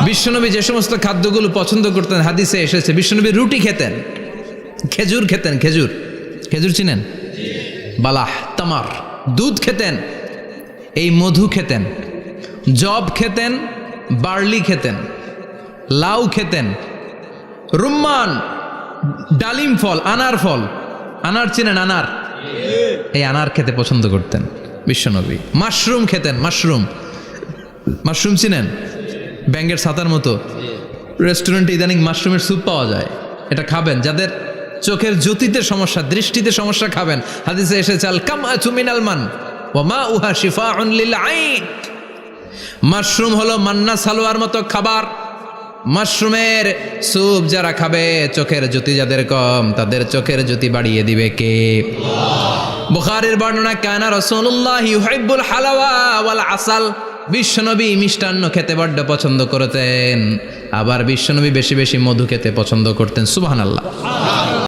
বিশ্বনবী যে সমস্ত খাদ্যগুলো পছন্দ করতেন হাদিসে এসেছে, বিশ্বনবী রুটি খেতেন, খেজুর খেতেন, খেজুর, খেজুর চিনেন, বালাহ, তামার, দুধ খেতেন, এই মধু খেতেন, জব খেতেন, বার্লি খেতেন, লাউ খেতেন, রুম্মান, ডালিম ফল, আনার ফল, আনার চিনেন, আনার, এই আনার খেতে পছন্দ করতেন বিশ্বনবী। মাশরুম খেতেন, মাশরুম, মাশরুম চিনেন, ব্যাঙ্গের ছাতার মতো, রেস্টুরেন্টে ইদানিং মাশরুমের স্যুপ পাওয়া যায়, এটা খাবেন। যাদের চোখের জ্যোতিতে সমস্যা, দৃষ্টিতে সমস্যা খাবেন, হাদিসে এসেছে আল কামআতু মিনাল মান ওয়া মাউহা শিফাউন লিল আইন। মাশরুম হলো মান্না সালোয়ার মতো খাবার। মাশরুমের স্যুপ যারা খাবে, চোখের জ্যোতি যাদের কম, তাদের চোখের জ্যোতি বাড়িয়ে দিবে কে? বুখারীর বর্ণনা, কানা রাসূলুল্লাহ ইউহিব্বুল হালাওয়া ওয়াল আসাল, বিশ্বনবী মিষ্টান্ন খেতে বড্ড পছন্দ করতেন, আবার বিশ্বনবী বেশি বেশি মধু খেতে পছন্দ করতেন। সুবহানাল্লাহ।